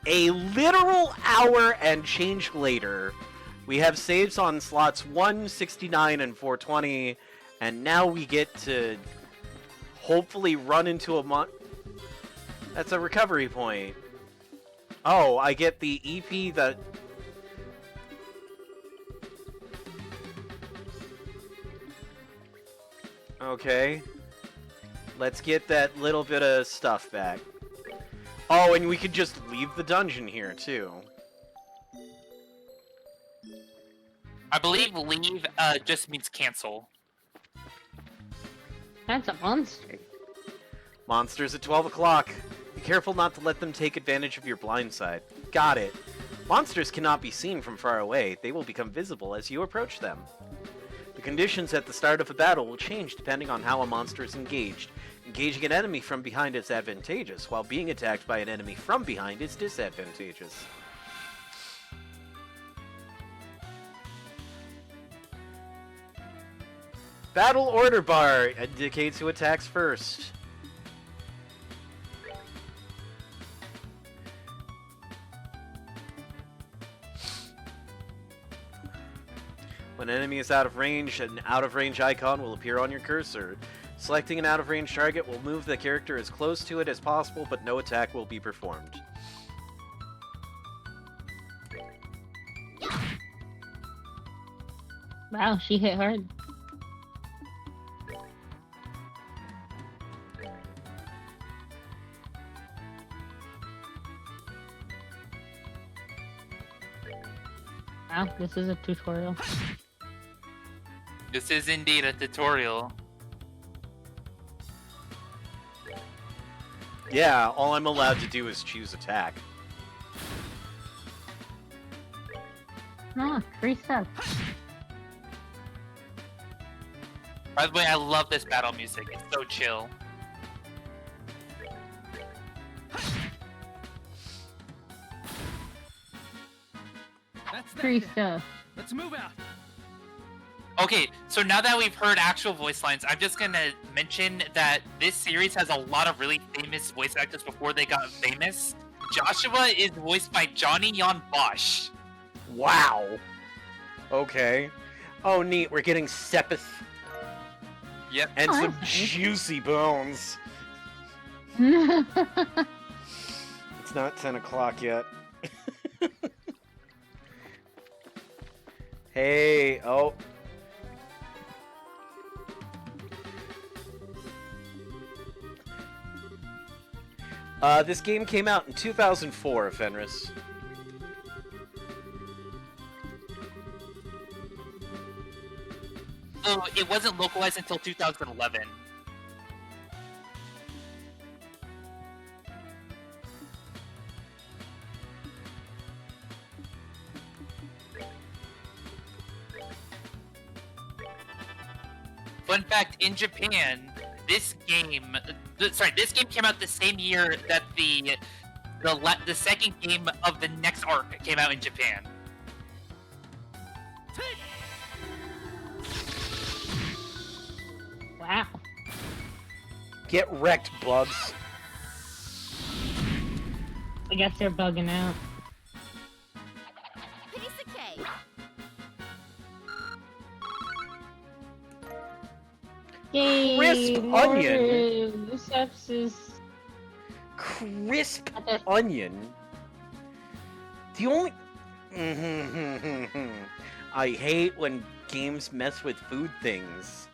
A literal hour and change later, we have saves on slots 169 and 420, and now we get to hopefully run into a That's a recovery point. Oh, I get the EP that... Okay. Let's get that little bit of stuff back. Oh, and we could just leave the dungeon here, too. I believe leave just means cancel. That's a monster. Monsters at 12 o'clock. Be careful not to let them take advantage of your blind side. Got it. Monsters cannot be seen from far away. They will become visible as you approach them. The conditions at the start of a battle will change depending on how a monster is engaged. Engaging an enemy from behind is advantageous, while being attacked by an enemy from behind is disadvantageous. Battle order bar indicates who attacks first. When an enemy is out of range, an out-of-range icon will appear on your cursor. Selecting an out-of-range target will move the character as close to it as possible, but no attack will be performed. Wow, she hit hard. Wow, this is a tutorial. This is indeed a tutorial. Yeah, all I'm allowed to do is choose attack. Ah, free stuff. By the way, I love this battle music. It's so chill. Free stuff. Let's move out. Okay, so now that we've heard actual voice lines, I'm just gonna mention that this series has a lot of really famous voice actors before they got famous. Joshua is voiced by Johnny Yon Bosch. Wow. Okay. Oh, neat. We're getting Sepith. Yep. And Oh, some that's nice. juicy bones. Wow. It's not 10 o'clock yet. Hey, oh. This game came out in 2004, Fenris. So it wasn't localized until 2011. Fun fact, in Japan, this game came out the same year that the second game of the next arc came out in Japan. Wow. Get wrecked, bugs. I guess they're bugging out. Piece of cake. Yay! Crisp more onion. sepsis. Crisp onion. The only... I hate when games mess with food things.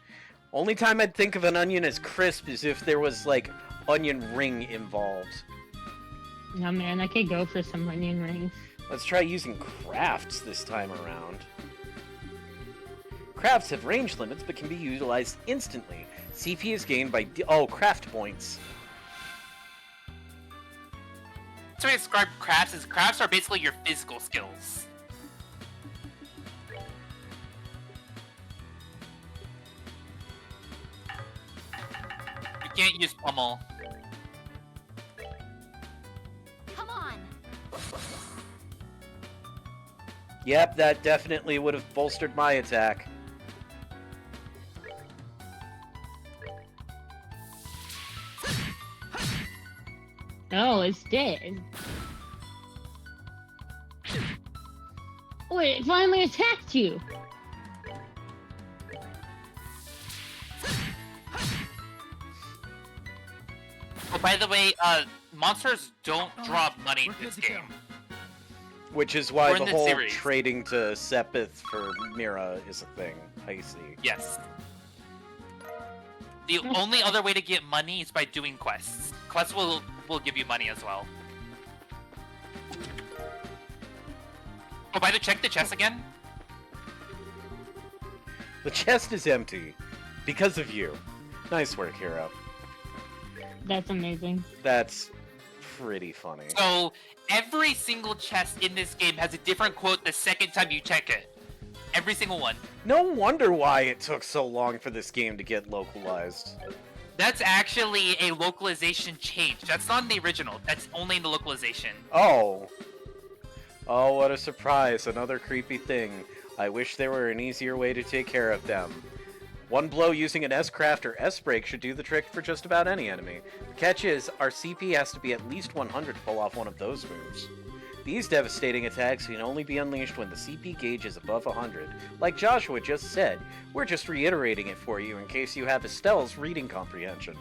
Only time I'd think of an onion as crisp is if there was, like, onion ring involved. Oh man, I could go for some onion rings. Let's try using crafts this time around. Crafts have range limits but can be utilized instantly. CP is gained by... craft points. So I describe crafts as crafts are basically your physical skills. You can't use pummel. Come on. Yep, that definitely would have bolstered my attack. Oh, it's dead. Oh, it finally attacked you. Oh, by the way, monsters don't drop money in this game. Which is why Or in the this whole series. trading to Sepith for Mira is a thing. I see. Yes. The only other way to get money is by doing quests. Quests will give you money as well. Oh, by the way, check the chest again. The chest is empty. Because of you. Nice work, Hero. That's amazing. That's pretty funny. So every single chest in this game has a different quote the second time you check it. Every single one. No wonder why it took so long for this game to get localized. That's actually a localization change. That's not in the original. That's only in the localization. Oh. Oh, what a surprise. Another creepy thing. I wish there were an easier way to take care of them. One blow using an S-Craft or S-Break should do the trick for just about any enemy. The catch is, our CP has to be at least 100 to pull off one of those moves. These devastating attacks can only be unleashed when the CP gauge is above 100. Like Joshua just said, we're just reiterating it for you in case you have Estelle's reading comprehension.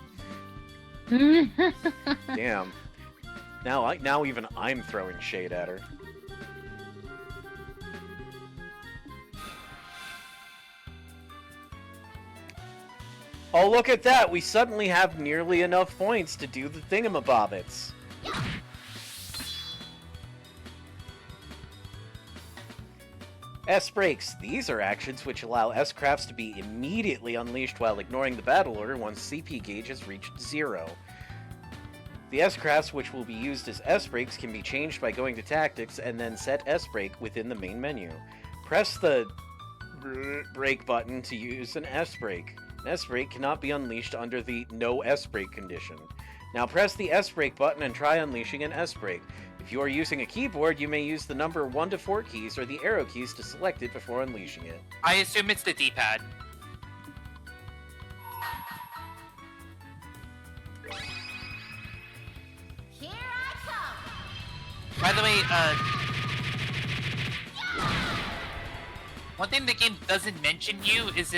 Damn. Now even I'm throwing shade at her. Oh, look at that! We suddenly have nearly enough points to do the thingamabobbits. S-Breaks. These are actions which allow S-Crafts to be immediately unleashed while ignoring the battle order once CP gauge has reached 0. The S-Crafts which will be used as S-Breaks can be changed by going to Tactics and then set S-Break within the main menu. Press the break button to use an S-Break. An S-Break cannot be unleashed under the no S-Break condition. Now press the S-Break button and try unleashing an S-Break. If you are using a keyboard, you may use the number 1 to 4 keys or the arrow keys to select it before unleashing it. I assume it's the D-pad. Here I come. By the way, one thing the game doesn't mention to you is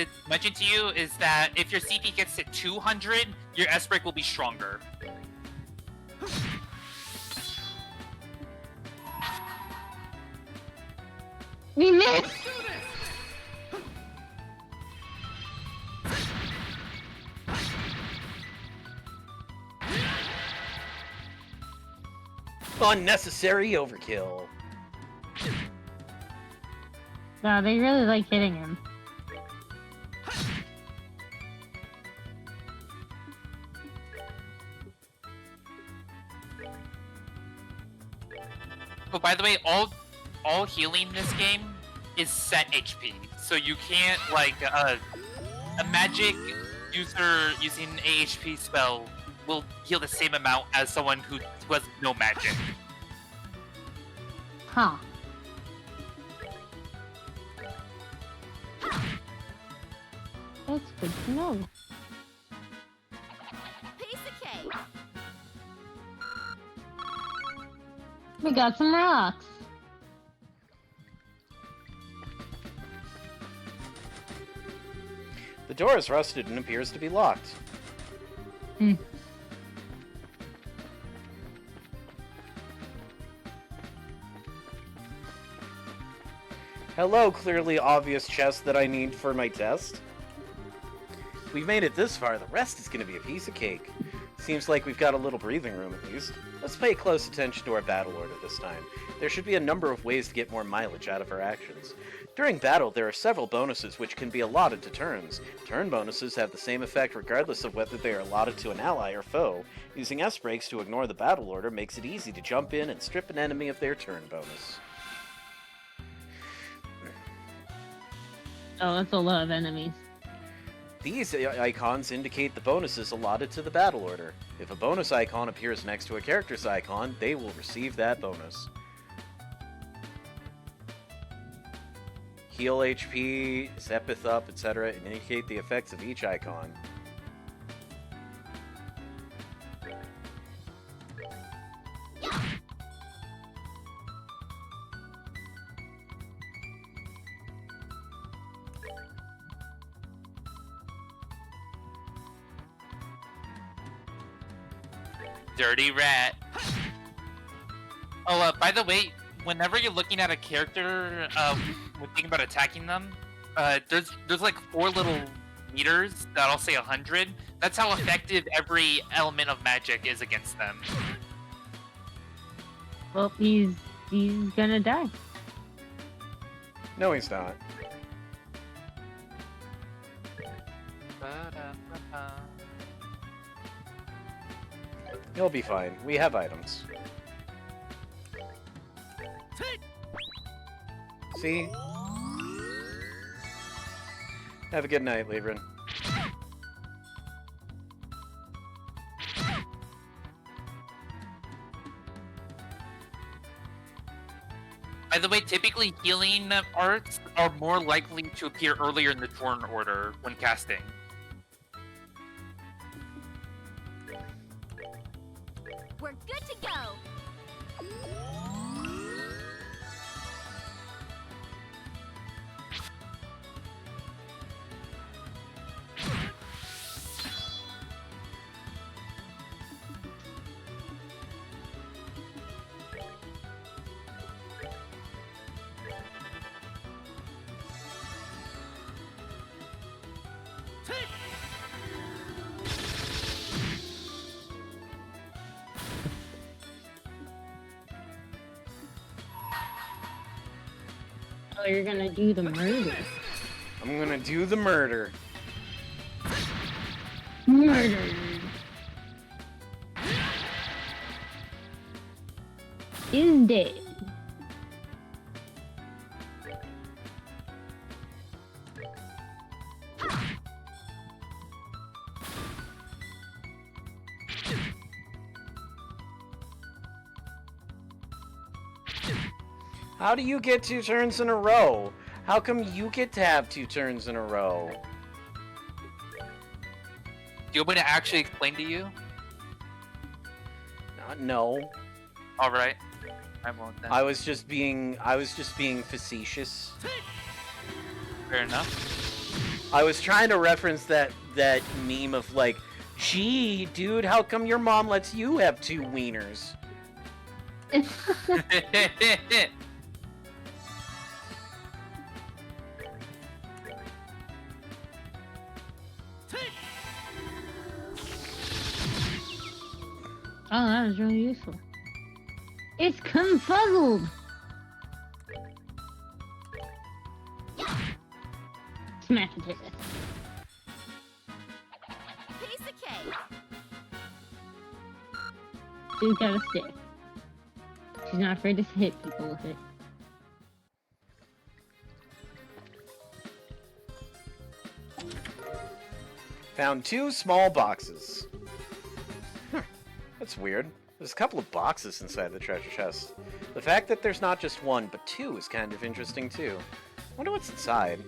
that if your CP gets to 200, your S-Break will be stronger. We missed! Unnecessary overkill. No, they really like hitting him. Oh, by the way, all healing in this game is set HP, so you can't like a magic user using an AHP spell will heal the same amount as someone who has no magic. Huh. That's good to know. Piece of cake. We got some rocks. The door is rusted and appears to be locked. Hello, clearly obvious chest that I need for my test. We've made it this far, the rest is going to be a piece of cake. Seems like we've got a little breathing room at least. Let's pay close attention to our battle order this time. There should be a number of ways to get more mileage out of our actions. During battle, there are several bonuses which can be allotted to turns. Turn bonuses have the same effect regardless of whether they are allotted to an ally or foe. Using S-Breaks to ignore the battle order makes it easy to jump in and strip an enemy of their turn bonus. Oh, that's a lot of enemies. These icons indicate the bonuses allotted to the battle order. If a bonus icon appears next to a character's icon, they will receive that bonus. Heal HP, Sepith up, etc. indicate the effects of each icon. Dirty rat. Oh, by the way, whenever you're looking at a character, when thinking about attacking them, there's like 4 little meters that'll say 100. That's how effective every element of magic is against them. Well, he's gonna die. No, he's not. He'll be fine. We have items. See? Have a good night, Libran. By the way, typically healing arts are more likely to appear earlier in the turn order when casting. We're good to go. Oh, you're gonna do the murder. I'm gonna do the murder. Murder. Is dead. How do you get 2 turns in a row? How come you get to have 2 turns in a row? Do you want me to actually explain to you? No. All right, I won't then. I was just being facetious. Fair enough. I was trying to reference that meme of like, gee, dude, how come your mom lets you have 2 wieners? Oh, that was really useful. It's confuzzled! Smash it to this. Piece of cake. She's got a stick. She's not afraid to hit people with it. Found 2 small boxes. That's weird. There's a couple of boxes inside the treasure chest. The fact that there's not just 1, but 2 is kind of interesting too. Wonder what's inside.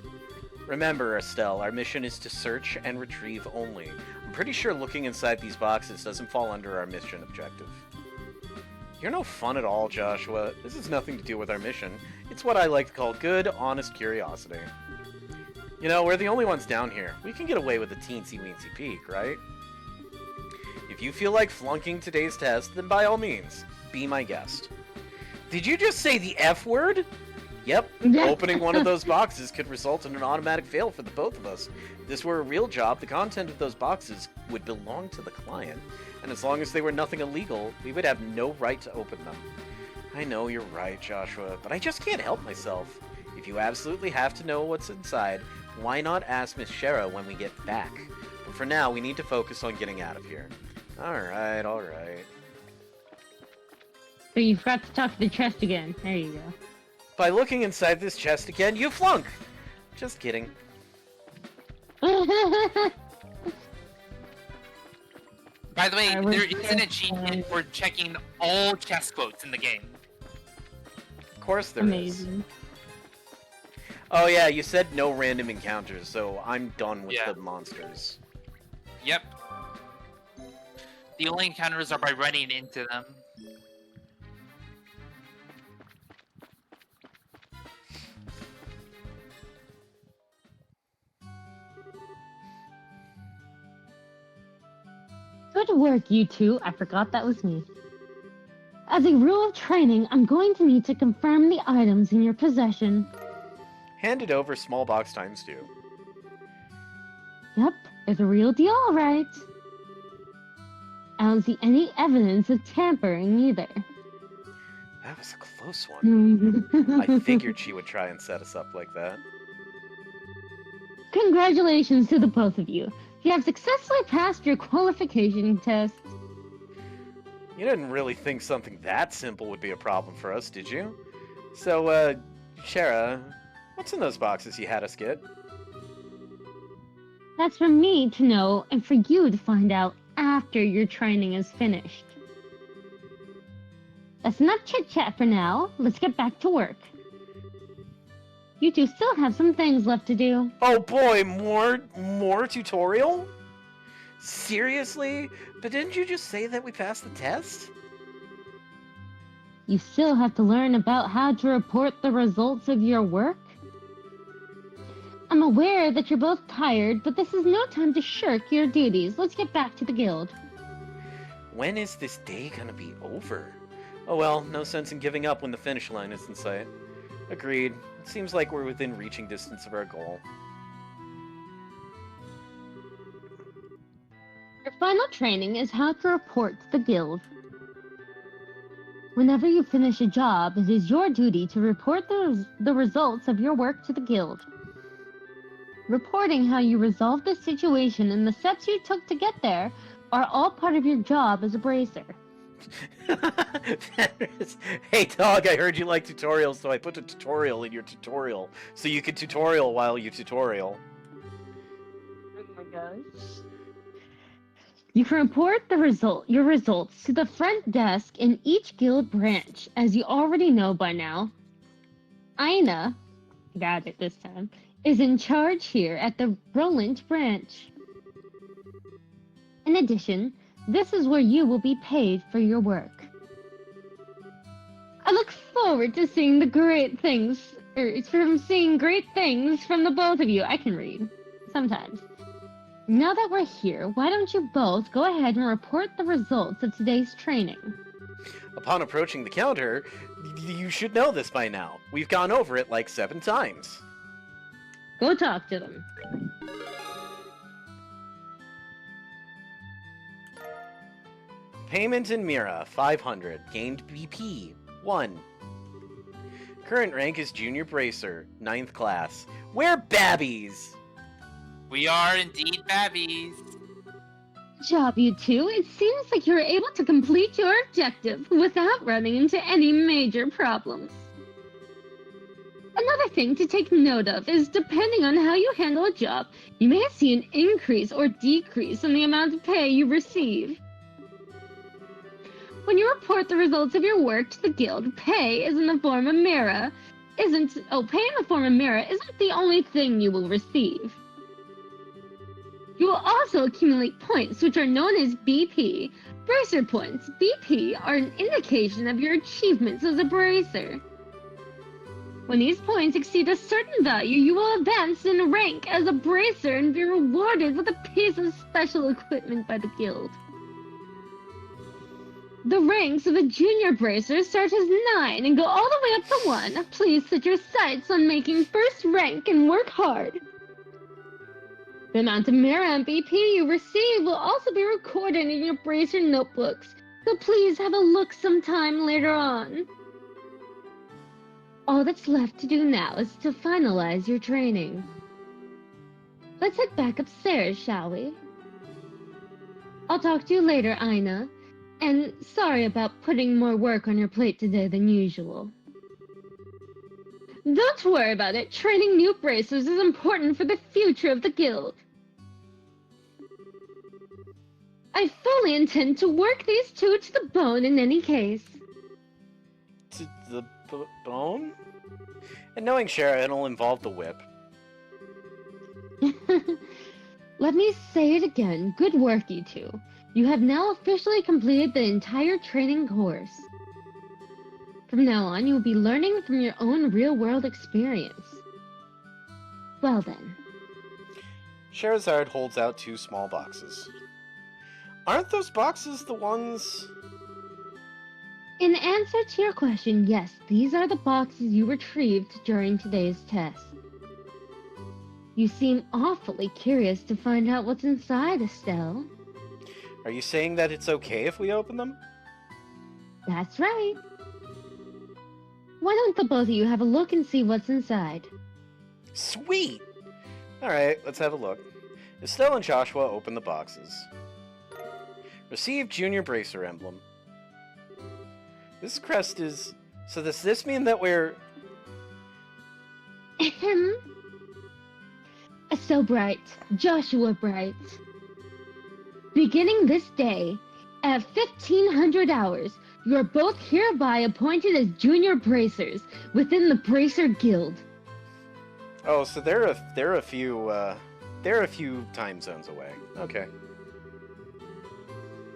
Remember, Estelle, our mission is to search and retrieve only. I'm pretty sure looking inside these boxes doesn't fall under our mission objective. You're no fun at all, Joshua. This has nothing to do with our mission. It's what I like to call good, honest curiosity. You know, we're the only ones down here. We can get away with a teensy-weensy peek, right? If you feel like flunking today's test, then by all means, be my guest. Did you just say the F word? Yep, opening one of those boxes could result in an automatic fail for the both of us. If this were a real job, the content of those boxes would belong to the client, and as long as they were nothing illegal, we would have no right to open them. I know you're right, Joshua, but I just can't help myself. If you absolutely have to know what's inside, why not ask Miss Shera when we get back? But for now, we need to focus on getting out of here. Alright, alright. So you forgot to talk to the chest again. There you go. By looking inside this chest again, you flunk! Just kidding. By the way, I was there is an just achievement for checking all chest quotes in the game. Of course there is. Amazing. Oh yeah, you said no random encounters, so I'm done with Yeah. the monsters. Yep. The only encounters are by running into them. Good work, you two. I forgot that was me. As a rule of training, I'm going to need to confirm the items in your possession. Hand it over, small box times 2. Yep, it's a real deal, all right. I don't see any evidence of tampering either. That was a close one. I I figured she would try and set us up like that. Congratulations to the both of you. You have successfully passed your qualification test. You didn't really think something that simple would be a problem for us, did you? So, Shara, what's in those boxes you had us get? That's for me to know and for you to find out after your training is finished. That's enough chit-chat for now. Let's get back to work. You two still have some things left to do. Oh boy, more tutorial? Seriously? But didn't you just say that we passed the test? You still have to learn about how to report the results of your work. I'm aware that you're both tired, but this is no time to shirk your duties. Let's get back to the guild. When is this day gonna be over? Oh well, no sense in giving up when the finish line is in sight. Agreed. It seems like we're within reaching distance of our goal. Your final training is how to report to the guild. Whenever you finish a job, it is your duty to report the results of your work to the guild. Reporting how you resolved the situation and the steps you took to get there are all part of your job as a bracer. Hey dog, I heard you like tutorials, so I put a tutorial in your tutorial, so you can tutorial while you tutorial. Oh my gosh. You can report your results to the front desk in each guild branch, as you already know by now. Aina, got it this time, is in charge here at the Roland branch. In addition, this is where you will be paid for your work. I look forward to seeing great things from the both of you. I can read. Sometimes. Now that we're here, why don't you both go ahead and report the results of today's training? Upon approaching the counter, you should know this by now. We've gone over it like 7 times. Go talk to them. Payment in Mira, 500. Gained BP, 1. Current rank is Junior Bracer, 9th class. We're babbies! We are indeed babbies. Good job, you two. It seems like you're able to complete your objective without running into any major problems. Another thing to take note of is depending on how you handle a job, you may see an increase or decrease in the amount of pay you receive. When you report the results of your work to the guild, pay in the form of Mira isn't the only thing you will receive. You will also accumulate points, which are known as BP. Bracer points, BP, are an indication of your achievements as a bracer. When these points exceed a certain value, you will advance in rank as a bracer and be rewarded with a piece of special equipment by the guild. The ranks of the junior bracers start as 9 and go all the way up to 1. Please set your sights on making first rank and work hard. The amount of Mira and BP you receive will also be recorded in your bracer notebooks, so please have a look sometime later on. All that's left to do now is to finalize your training. Let's head back upstairs, shall we? I'll talk to you later, Aina. And sorry about putting more work on your plate today than usual. Don't worry about it. Training new bracers is important for the future of the guild. I fully intend to work these two to the bone in any case. To the bone? And knowing Shara, it'll involve the whip. Let me say it again. Good work, you two. You have now officially completed the entire training course. From now on, you will be learning from your own real-world experience. Well then. Sherazard holds out 2 small boxes. Aren't those boxes the ones... In answer to your question, yes, these are the boxes you retrieved during today's test. You seem awfully curious to find out what's inside, Estelle. Are you saying that it's okay if we open them? That's right. Why don't the both of you have a look and see what's inside? Sweet! Alright, let's have a look. Estelle and Joshua open the boxes. Receive Junior Bracer Emblem. This crest is... So does this mean that we're... Ahem. So Bright, Joshua Bright. Beginning this day, at 1500 hours, you are both hereby appointed as Junior Bracers within the Bracer Guild. Oh, so they're a few time zones away. Okay.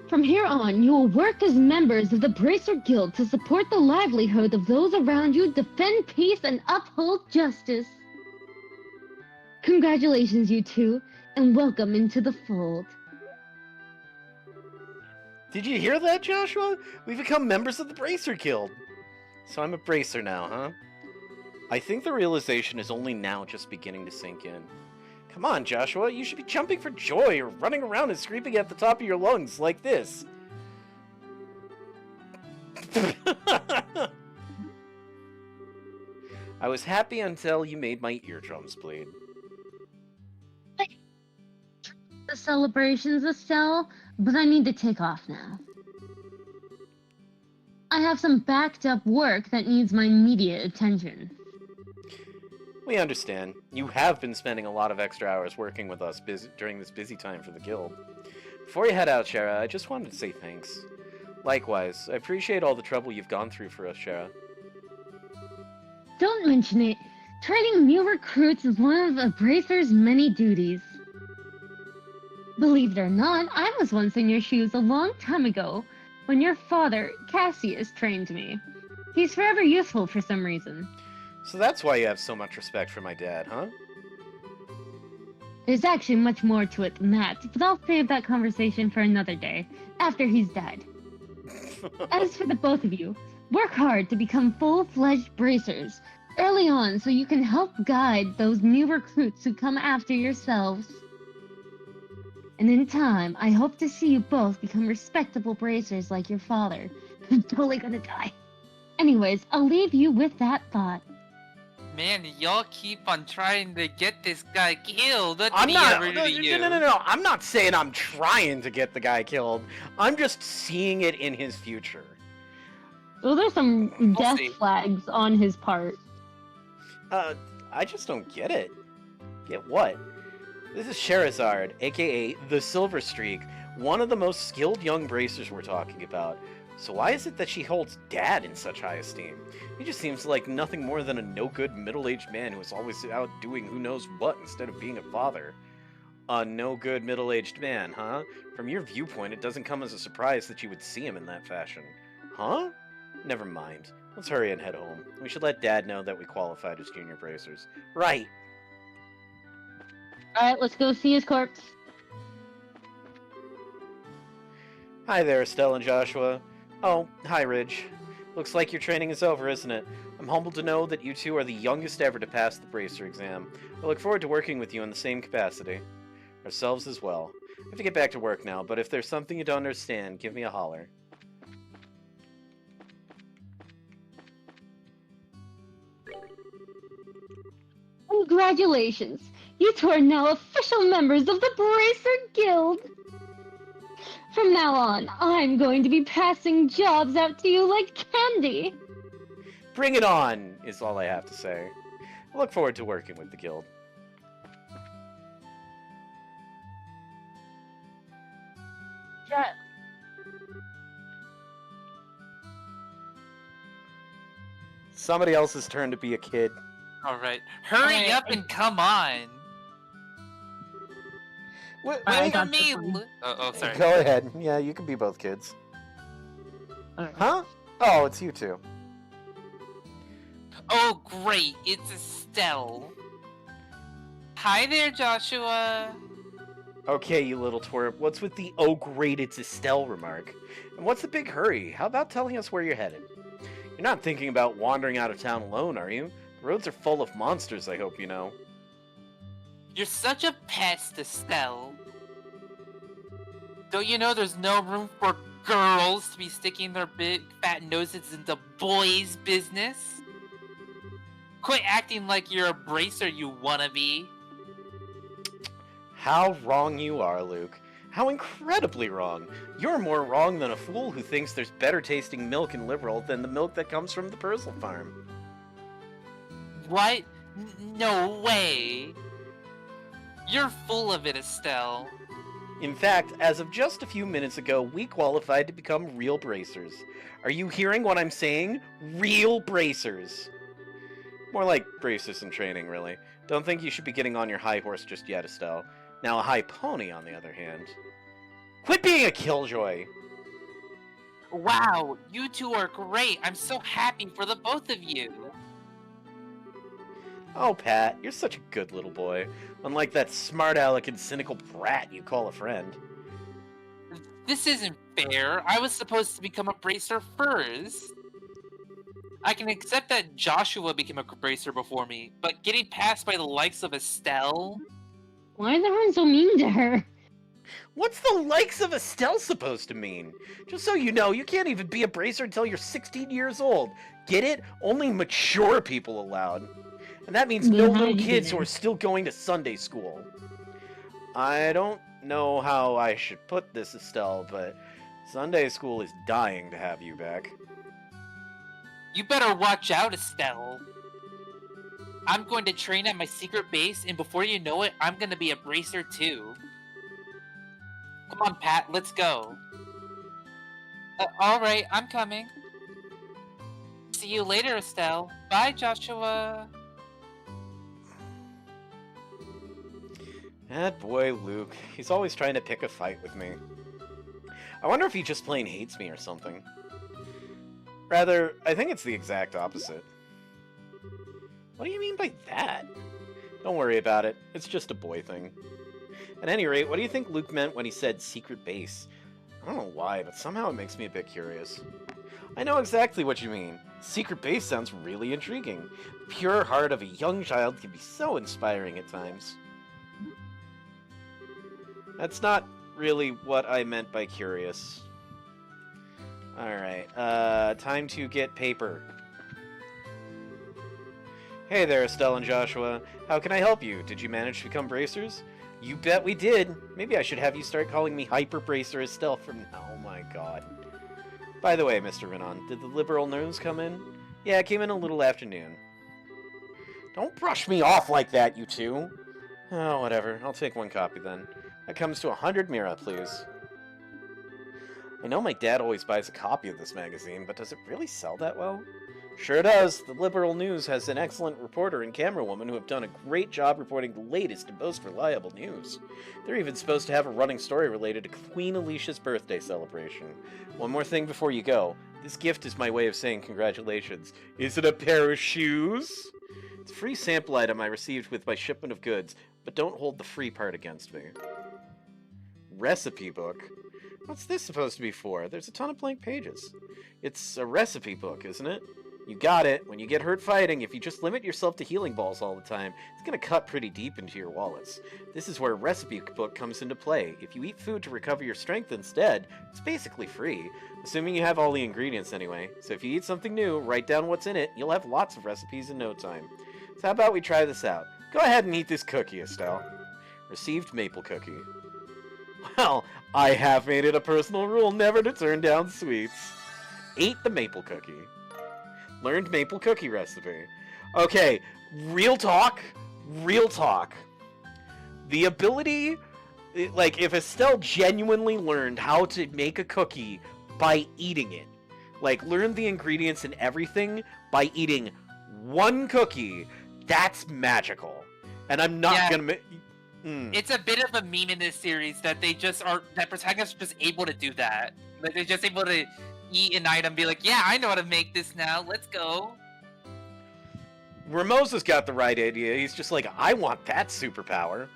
From here on, you will work as members of the Bracer Guild to support the livelihood of those around you, defend peace, and uphold justice. Congratulations, you two, and welcome into the fold. Did you hear that, Joshua? We've become members of the Bracer Guild. So I'm a Bracer now, huh? I think the realization is only now just beginning to sink in. Come on, Joshua, you should be jumping for joy or running around and screaming at the top of your lungs like this. I was happy until you made my eardrums bleed. The celebrations, Estelle, but I need to take off now. I have some backed up work that needs my immediate attention. We understand. You have been spending a lot of extra hours working with us during this busy time for the guild. Before you head out, Shara, I just wanted to say thanks. Likewise, I appreciate all the trouble you've gone through for us, Shara. Don't mention it. Training new recruits is one of a Bracer's many duties. Believe it or not, I was once in your shoes a long time ago, when your father, Cassius, trained me. He's forever useful for some reason. So that's why you have so much respect for my dad, huh? There's actually much more to it than that, but I'll save that conversation for another day, after he's died. As for the both of you, work hard to become full-fledged bracers, early on so you can help guide those new recruits who come after yourselves. And in time, I hope to see you both become respectable bracers like your father, who's totally gonna die. Anyways, I'll leave you with that thought. Man, y'all keep on trying to get this guy killed. What I'm did not. he ever do to you? No. I'm not saying I'm trying to get the guy killed. I'm just seeing it in his future. Well, there's some death see. flags on his part. I just don't get it. Get what? This is Sherazard, aka the Silver Streak, one of the most skilled young bracers we're talking about. So why is it that she holds Dad in such high esteem? He just seems like nothing more than a no-good middle-aged man who is always out doing who knows what instead of being a father. A no-good middle-aged man, huh? From your viewpoint, it doesn't come as a surprise that you would see him in that fashion. Huh? Never mind. Let's hurry and head home. We should let Dad know that we qualified as junior bracers. Right. Alright, let's go see his corpse. Hi there, Estelle and Joshua. Oh, hi, Ridge. Looks like your training is over, isn't it? I'm humbled to know that you two are the youngest ever to pass the Bracer exam. I look forward to working with you in the same capacity. Ourselves as well. I have to get back to work now, but if there's something you don't understand, give me a holler. Congratulations! You two are now official members of the Bracer Guild! From now on, I'm going to be passing jobs out to you like candy! Bring it on, is all I have to say. I look forward to working with the guild. Somebody else's turn to be a kid. Alright. Hurry up and come on! Wait, I Wait for got me! this one. Oh, sorry. Go ahead. Yeah, you can be both kids. Alright. Huh? Oh, it's you two. Oh, great! It's Estelle. Hi there, Joshua. Okay, you little twerp, what's with the "oh great, it's Estelle" remark? And what's the big hurry? How about telling us where you're headed? You're not thinking about wandering out of town alone, are you? The roads are full of monsters, I hope you know. You're such a pest, Estelle. Don't you know there's no room for girls to be sticking their big fat noses into boys' business? Quit acting like you're a bracer, you wannabe. How wrong you are, Luke. How incredibly wrong. You're more wrong than a fool who thinks there's better tasting milk in Liberal than the milk that comes from the Purcell farm. What? No way. You're full of it, Estelle. In fact, as of just a few minutes ago, we qualified to become real bracers. Are you hearing what I'm saying? Real bracers. More like bracers in training, really. Don't think you should be getting on your high horse just yet, Estelle. Now, a high pony, on the other hand. Quit being a killjoy! Wow, you two are great. I'm so happy for the both of you. Oh, Pat, you're such a good little boy. Unlike that smart aleck and cynical brat you call a friend. This isn't fair. I was supposed to become a bracer first. I can accept that Joshua became a bracer before me, but getting passed by the likes of Estelle? Why is everyone so mean to her? What's the likes of Estelle supposed to mean? Just so you know, you can't even be a bracer until you're 16 years old. Get it? Only mature people allowed. And that means no Then how little did you kids get who in? are still going to Sunday school. I don't know how I should put this, Estelle, but Sunday school is dying to have you back. You better watch out, Estelle. I'm going to train at my secret base, and before you know it, I'm going to be a bracer too. Come on, Pat, let's go. Alright, I'm coming. See you later, Estelle. Bye, Joshua. That boy, Luke. He's always trying to pick a fight with me. I wonder if he just plain hates me or something. Rather, I think it's the exact opposite. What do you mean by that? Don't worry about it. It's just a boy thing. At any rate, what do you think Luke meant when he said secret base? I don't know why, but somehow it makes me a bit curious. I know exactly what you mean. Secret base sounds really intriguing. The pure heart of a young child can be so inspiring at times. That's not really what I meant by curious. Alright, time to get paper. Hey there, Estelle and Joshua. How can I help you? Did you manage to become bracers? You bet we did. Maybe I should have you start calling me Hyper Bracer Estelle from now. Oh my god. By the way, Mr. Renan, did the liberal news come in? Yeah, it came in a little afternoon. Don't brush me off like that, you two. Oh, whatever. I'll take one copy then. That comes to 100 mira, please. I know my dad always buys a copy of this magazine, but does it really sell that well? Sure does. The Liberal News has an excellent reporter and camerawoman who have done a great job reporting the latest and most reliable news. They're even supposed to have a running story related to Queen Alicia's birthday celebration. One more thing before you go. This gift is my way of saying congratulations. Is it a pair of shoes? It's a free sample item I received with my shipment of goods, but don't hold the free part against me. Recipe book? What's this supposed to be for? There's a ton of blank pages. It's a recipe book, isn't it? You got it. When you get hurt fighting, if you just limit yourself to healing balls all the time, it's going to cut pretty deep into your wallets. This is where a recipe book comes into play. If you eat food to recover your strength instead, it's basically free. Assuming you have all the ingredients anyway. So if you eat something new, write down what's in it, you'll have lots of recipes in no time. So how about we try this out? Go ahead and eat this cookie, Estelle. Received maple cookie. Well, I have made it a personal rule never to turn down sweets. Ate the maple cookie. Learned maple cookie recipe. Okay, real talk. Real talk. The ability, like, if Estelle genuinely learned how to make a cookie by eating it, like, learned the ingredients and everything by eating one cookie, that's magical. And I'm not gonna make... It's a bit of a meme in this series that they just are, that protagonists are just able to do that. Like, they're just able to eat an item, be like, yeah, I know how to make this now, let's go. Ramosa's got the right idea. He's just like, I want that superpower.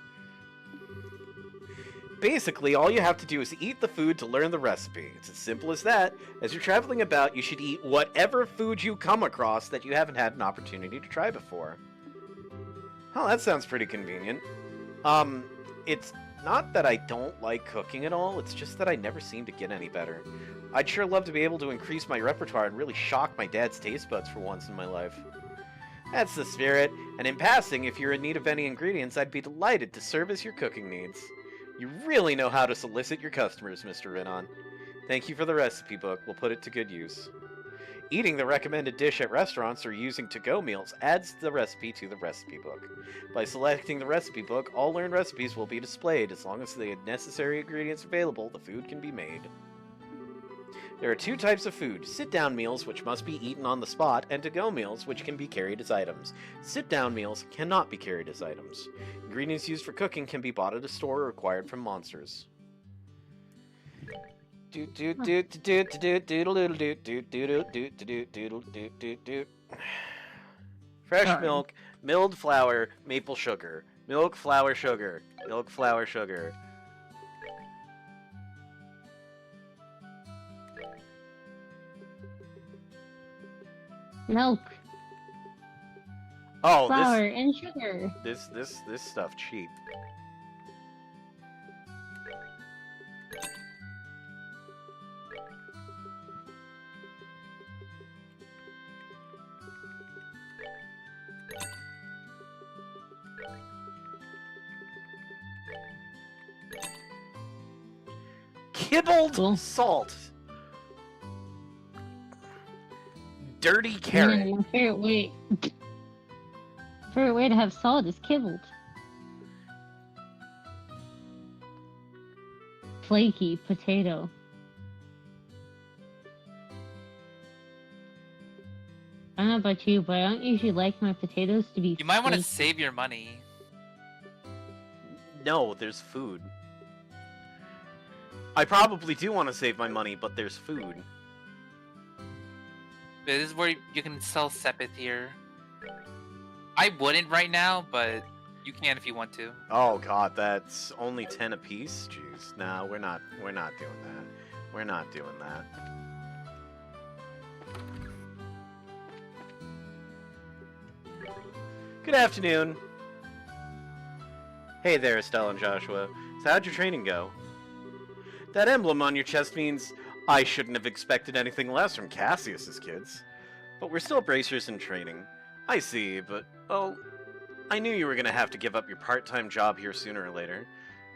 Basically, all you have to do is eat the food to learn the recipe. It's as simple as that. As you're traveling about, you should eat whatever food you come across that you haven't had an opportunity to try before. Oh, that sounds pretty convenient. It's not that I don't like cooking at all, it's just that I never seem to get any better. I'd sure love to be able to increase my repertoire and really shock my dad's taste buds for once in my life. That's the spirit, and in passing, if you're in need of any ingredients, I'd be delighted to service your cooking needs. You really know how to solicit your customers, Mr. Rinon. Thank you for the recipe book, we'll put it to good use. Eating the recommended dish at restaurants or using to-go meals adds the recipe to the recipe book. By selecting the recipe book, all learned recipes will be displayed. As long as the necessary ingredients available, the food can be made. There are two types of food: sit-down meals, which must be eaten on the spot, and to-go meals, which can be carried as items. Sit-down meals cannot be carried as items. Ingredients used for cooking can be bought at a store or acquired from monsters. Fresh milk, milled flour, maple sugar. Milk, flour, sugar. Milk, flour, sugar. Milk, Oh, flour, and sugar. this stuff cheap. Kibbled Cool. salt. Dirty carrot. My favorite way to have salt is kibbled. Flaky potato. I don't know about you, but I don't usually like my potatoes to be You might want to flaky. save your money. No, there's food. I probably do want to save my money, but there's food. This is where you can sell Sepith here. I wouldn't right now, but you can if you want to. Oh god, that's only 10 apiece? Jeez. No, we're not doing that. We're not doing that. Good afternoon. Hey there, Estelle and Joshua. So how'd your training go? That emblem on your chest means I shouldn't have expected anything less from Cassius's kids. But we're still bracers in training. I see, but, oh, I knew you were going to have to give up your part-time job here sooner or later.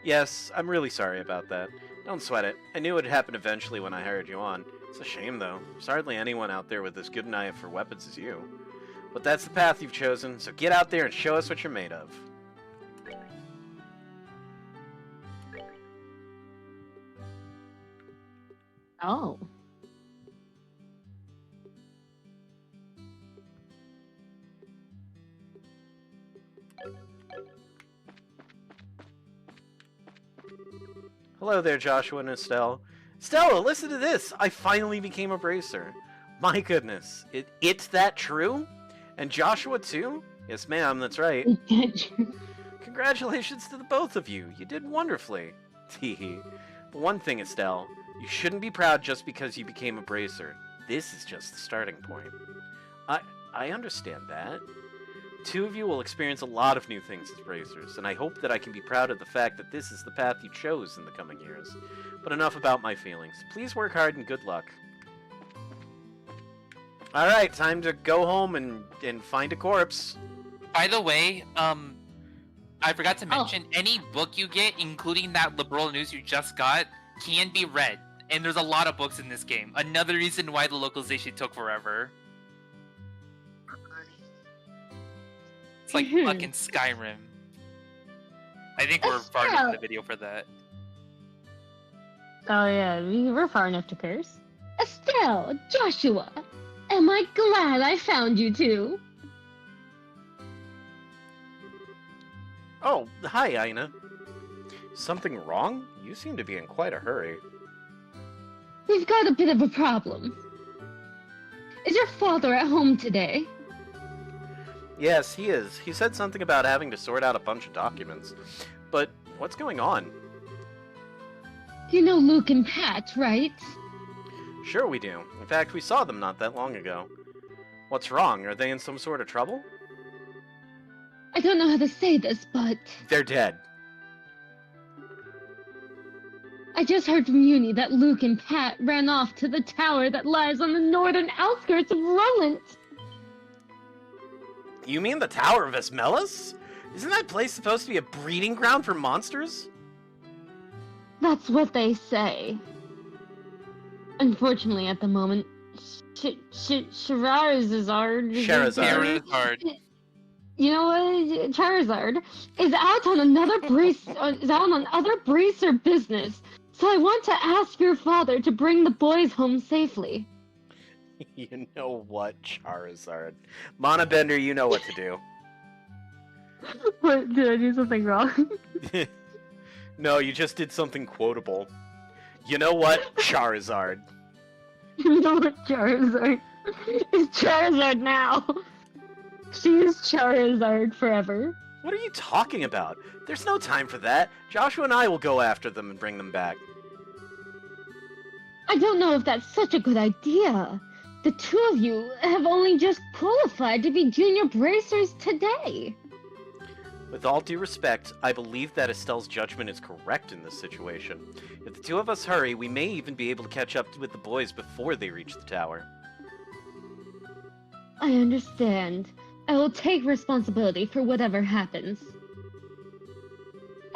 Yes, I'm really sorry about that. Don't sweat it. I knew it would happen eventually when I hired you on. It's a shame, though. There's hardly anyone out there with as good an eye for weapons as you. But that's the path you've chosen, so get out there and show us what you're made of. Oh. Hello there, Joshua and Estelle. Stella, listen to this! I finally became a bracer. My goodness, it's that true? And Joshua too? Yes, ma'am, that's right. Congratulations to the both of you. You did wonderfully. Teehee. But one thing, Estelle, you shouldn't be proud just because you became a bracer. This is just the starting point. I understand that. Two of you will experience a lot of new things as bracers, and I hope that I can be proud of the fact that this is the path you chose in the coming years. But enough about my feelings. Please work hard and good luck. Alright, time to go home and find a corpse. By the way, I forgot to mention, any book you get, including that liberal news you just got, can be read. And there's a lot of books in this game. Another reason why the localization took forever. It's like fucking Skyrim. I think we're far enough in the video for that. Oh yeah, we're far enough to curse. Estelle, Joshua, am I glad I found you two? Oh, hi, Ina. Something wrong? You seem to be in quite a hurry. We've got a bit of a problem. Is your father at home today? Yes, he is. He said something about having to sort out a bunch of documents. But what's going on? You know Luke and Pat, right? Sure we do. In fact, we saw them not that long ago. What's wrong? Are they in some sort of trouble? I don't know how to say this, but They're dead. I just heard from Uni that Luke and Pat ran off to the tower that lies on the northern outskirts of Roland. You mean the Tower of Esmelis? Isn't that place supposed to be a breeding ground for monsters? That's what they say. Unfortunately, at the moment, Charizard. Charizard. You know what? Charizard is out on other bracer business. So I want to ask your father to bring the boys home safely. You know what, Charizard? Mana Bender, you know what to do. What, did I do something wrong? No, you just did something quotable. You know what, Charizard? You know what, Charizard? It's Charizard now. She's Charizard forever. What are you talking about? There's no time for that. Joshua and I will go after them and bring them back. I don't know if that's such a good idea. The two of you have only just qualified to be junior bracers today. With all due respect, I believe that Estelle's judgment is correct in this situation. If the two of us hurry, we may even be able to catch up with the boys before they reach the tower. I understand. I will take responsibility for whatever happens.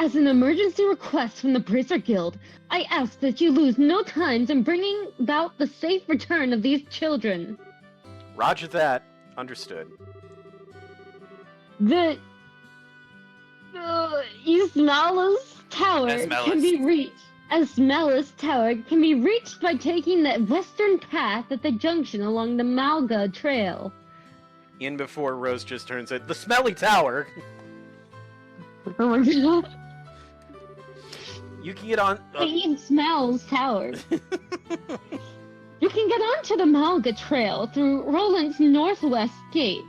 As an emergency request from the Bracer Guild, I ask that you lose no time in bringing about the safe return of these children. Roger that. Understood. The Esmelis Tower Esmelis. can be reached. Esmelis Tower can be reached by taking the western path at the junction along the Malga Trail. In before Rose just turns it, the Smelly Tower! Oh my god. You can get on... The Smells Tower. You can get onto the Malga Trail through Roland's northwest gate.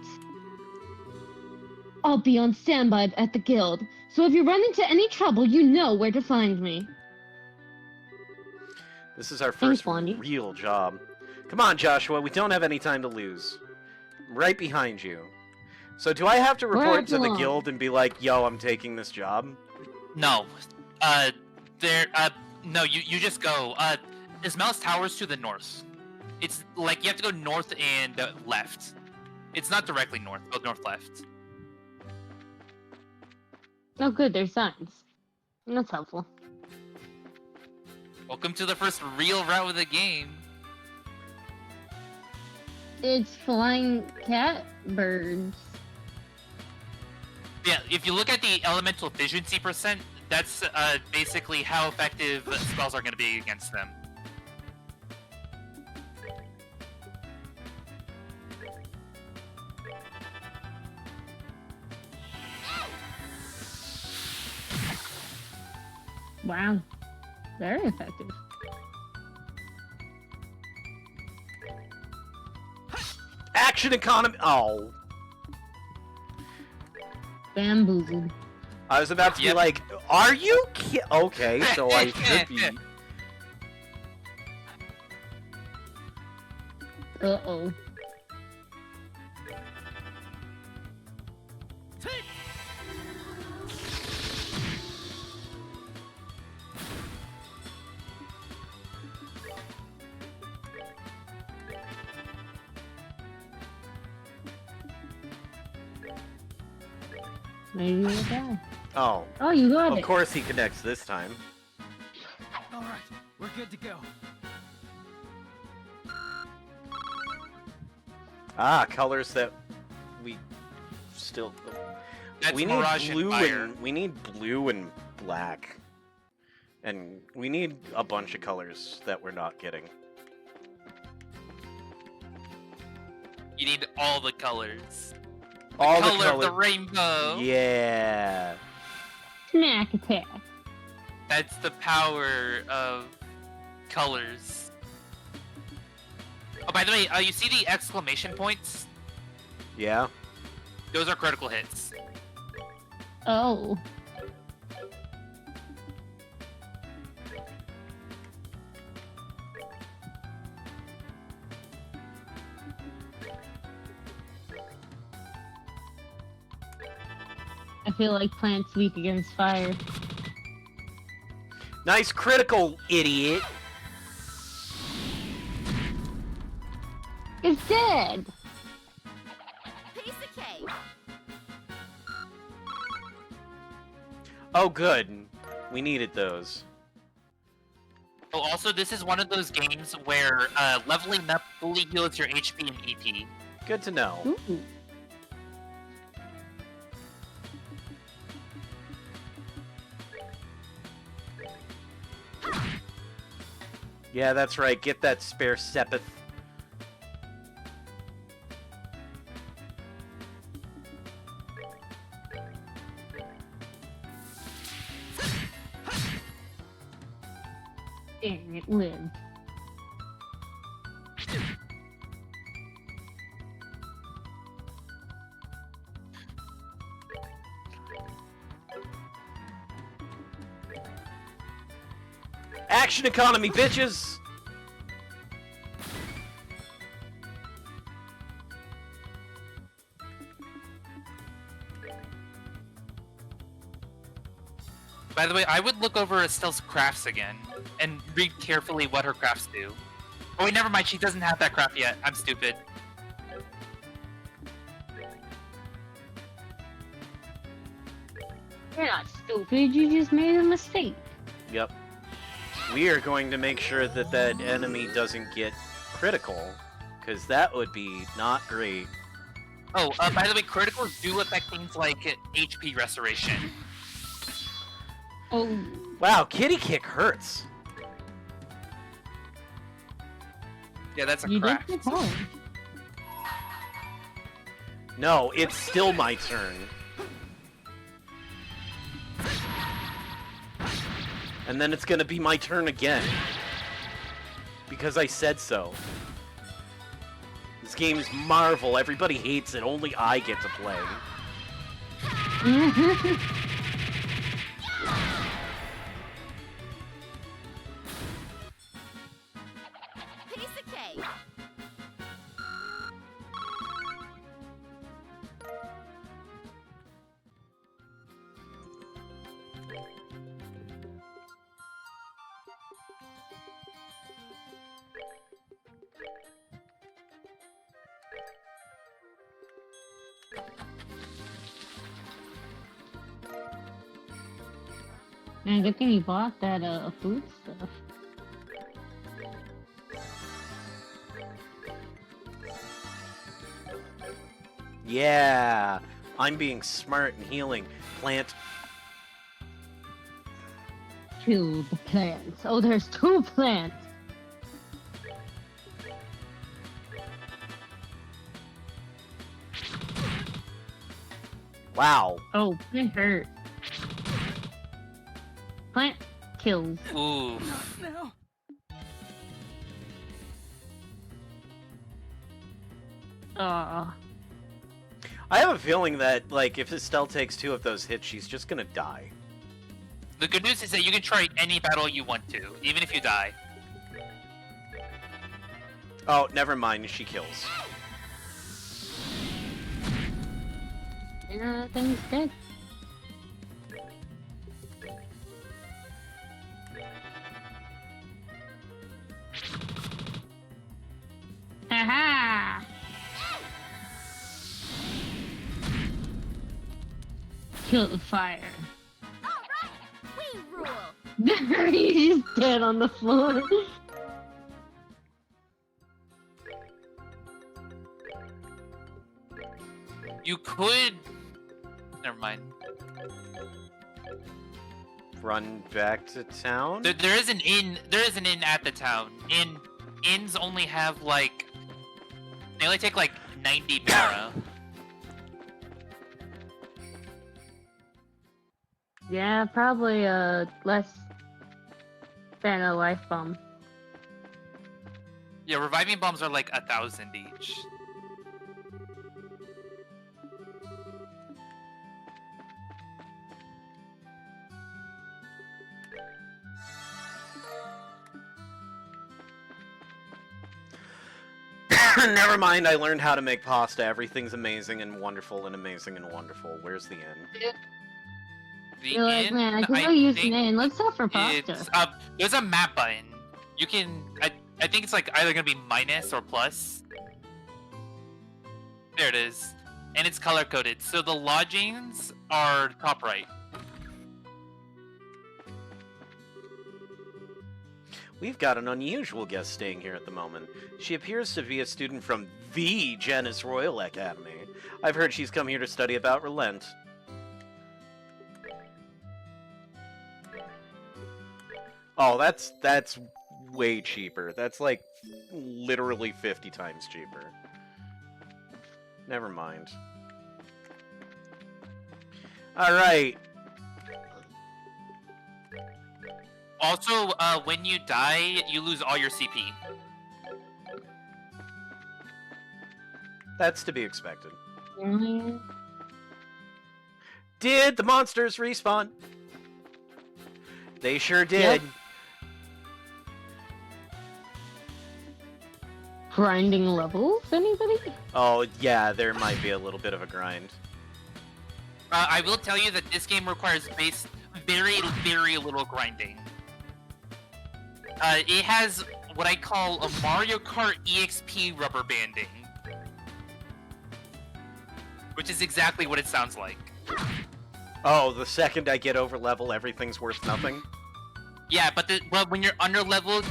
I'll be on standby at the guild, so if you run into any trouble, you know where to find me. This is our Thanks, first Blondie. real job. Come on, Joshua, we don't have any time to lose. I'm right behind you. So do I have to report Right to the along. guild and be like, yo, I'm taking this job? No. No, you just go. Ismail's Tower's to the north. It's like you have to go north and left. It's not directly north, but north-left. Oh good, there's signs. That's helpful. Welcome to the first real route of the game. It's flying cat birds. Yeah, if you look at the elemental efficiency percent, that's basically how effective spells are going to be against them. Wow. Very effective. Action economy... Oh. Bamboozled. I was about to be Yep. like, are you okay, so I should be... Uh-oh. Maybe you'll die. Oh. Oh, you got Of it. course he connects this time. All right, we're good to go. Ah, colors that we still... That's we need Mirage and blue Fire. and we need blue and black. And we need a bunch of colors that we're not getting. You need all the colors. All Color the of the rainbow. Yeah. Snack attack. That's the power of colors. Oh, by the way, you see the exclamation points? Yeah. Those are critical hits. Oh. I feel like plants weak against fire. Nice critical, idiot. It's dead! Piece of cake. Oh, good. We needed those. Oh, also, this is one of those games where leveling up fully heals your HP and EP. Good to know. Ooh. Yeah, that's right. Get that spare Sepith. Dang, it lived. Action economy, bitches! By the way, I would look over Estelle's crafts again and read carefully what her crafts do. Oh wait, never mind. She doesn't have that craft yet. I'm stupid. You're not stupid, you just made a mistake. Yep. We are going to make sure that that enemy doesn't get critical, because that would be not great. Oh, by the way, criticals do affect things like HP restoration. Oh, Wow, kitty kick hurts. Yeah, that's a you did craft. good home. No, it's still my turn. And then it's gonna be my turn again. Because I said so. This game is Marvel. Everybody hates it. Only I get to play. Piece of cake. Man, good thing you bought that food stuff. Yeah, I'm being smart and healing. Plant. Kill the plants. Oh, there's 2 plants. Wow. Oh, it hurt. Plant kills. Ooh. Not now. Aw. I have a feeling that, like, if Estelle takes 2 of those hits, she's just gonna die. The good news is that you can try any battle you want to, even if you die. Oh, never mind. She kills. Yeah, thing's dead. Haha! Kill the fire. All right, we rule. He's just dead on the floor. You could. Never mind. Run back to town? There is an inn. There is an inn at the town. Inns only have like. They only take like 90 Mara. Yeah, probably less than a life bomb. Yeah, reviving bombs are like 1,000 each. Never mind, I learned how to make pasta. Everything's amazing and wonderful and amazing and wonderful. Where's the end? The You're like, inn, man, I can I go use an think inn. Let's sell for pasta. it's there's a map button. You can I think it's like either gonna be minus or plus. There it is. And it's color coded. So the lodgings are top right. We've got an unusual guest staying here at the moment. She appears to be a student from the Janus Royal Academy. I've heard she's come here to study about Relent. Oh, that's way cheaper. That's like literally 50 times cheaper. Never mind. Alright. Also, when you die, you lose all your CP. That's to be expected. Mhm. Did the monsters respawn? They sure did. Yep. Grinding levels? Anybody? Oh, yeah, there might be a little bit of a grind. I will tell you that this game requires very, very little grinding. It has what I call a Mario Kart EXP rubber banding. Which is exactly what it sounds like. Oh, the second I get over level, everything's worth nothing? Yeah, but when you're under leveled,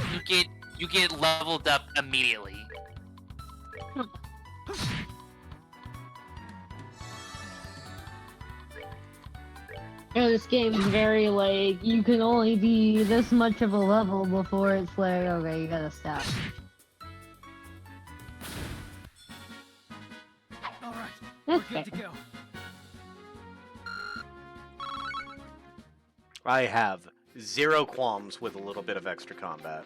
you get leveled up immediately. This game's very like, you can only be this much of a level before it's like, okay, you gotta stop. All right, That's we're good to fair. go. I have zero qualms with a little bit of extra combat.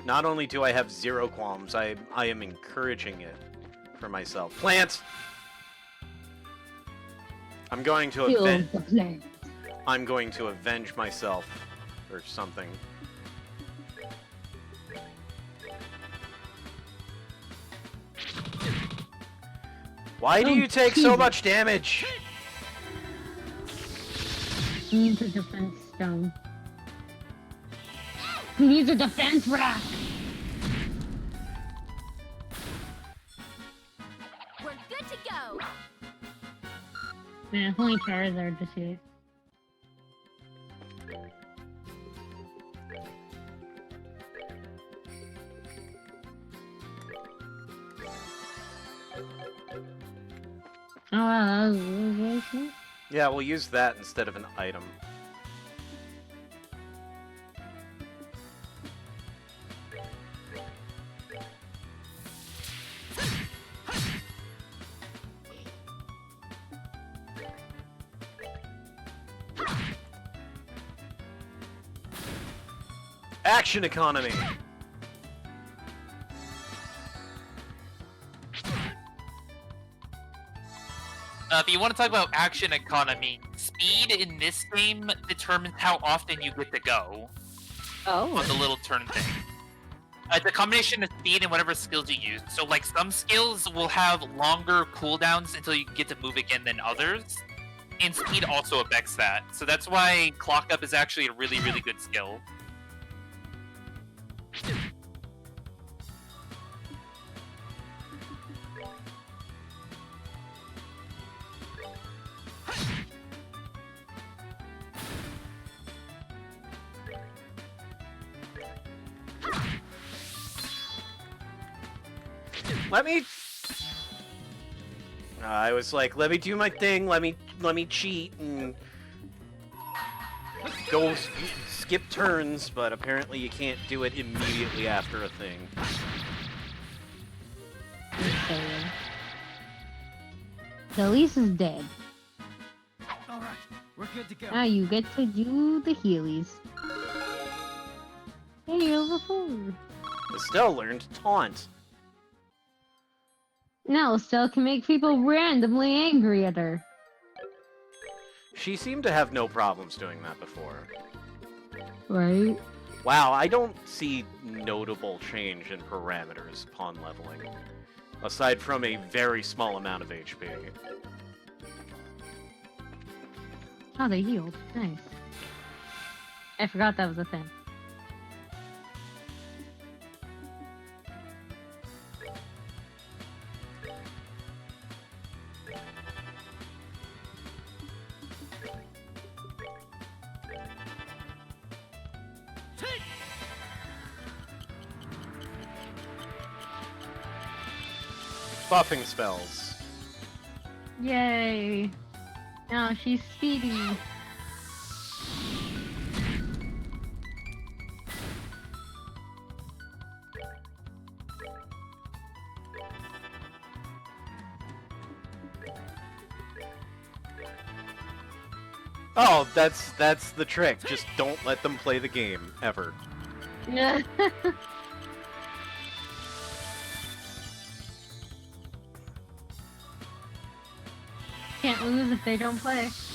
Not only do I have zero qualms, I am encouraging it for myself. Plants! I'm going to Kill avenge. the plant. I'm going to avenge myself, or something. Why do you take so much damage? He needs a defense stone. He needs a defense rack! We're good to go. Man, if only Charizard this year. Oh wow, that was really cool. Yeah, we'll use that instead of an item. Action economy! If you want to talk about action economy, speed in this game determines how often you get to go Oh. on the little turn thing. It's a combination of speed and whatever skills you use. So, like, some skills will have longer cooldowns until you get to move again than others, and speed also affects that. So that's why Clock Up is actually a really, really good skill. Let me... I was like, let me do my thing, let me cheat and go skip turns, but apparently you can't do it immediately after a thing. So Elise is dead. All right, we're good to go. Now you get to do the Heelys. Hey, over 4. Estelle learned Taunt. Now Estelle can make people randomly angry at her. She seemed to have no problems doing that before. Right? Wow, I don't see notable change in parameters upon leveling, aside from a very small amount of HP. Oh, they healed. Nice. I forgot that was a thing. Buffing spells. Yay! Now she's speedy. Oh, that's the trick. Just don't let them play the game ever. Yeah. Can't lose if they don't play. It's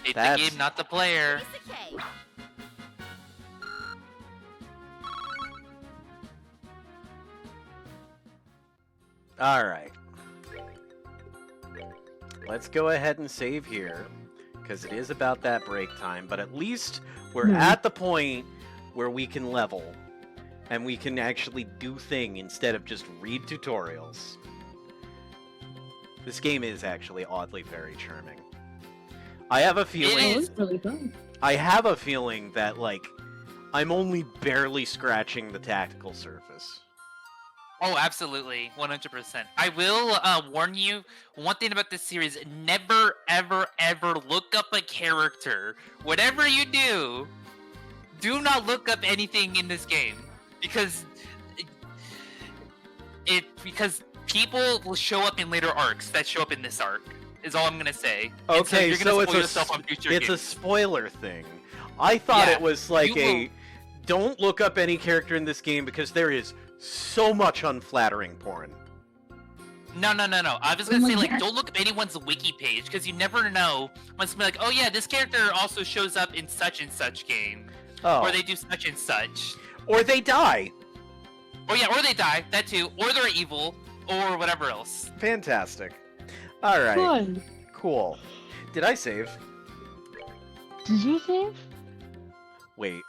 the That's- game, not the player. Piece of cake. All right. Let's go ahead and save here, because it is about that break time, but at least we're at the point where we can level, and we can actually do thing instead of just read tutorials. This game is actually oddly very charming. I have a feeling... It is. really fun. I have a feeling that, like, I'm only barely scratching the tactical surface. Oh, absolutely, 100%. I will warn you, one thing about this series, never, ever, ever look up a character. Whatever you do not look up anything in this game. Because people will show up in later arcs that show up in this arc, is all I'm going to say. And Okay, you're gonna so spoil yourself on future it's a games. spoiler thing. I thought Yeah, it was like you don't look up any character in this game because there is so much unflattering porn. No. I was Oh gonna my say, like, gosh. don't look up anyone's wiki page, because you never know when it's gonna be like, oh yeah, this character also shows up in such and such game. Oh. Or they do such and such. Or they die. Or yeah, or they die, that too. Or they're evil, or whatever else. Fantastic. Alright, Fun. cool. Did I save? Did you save? Wait,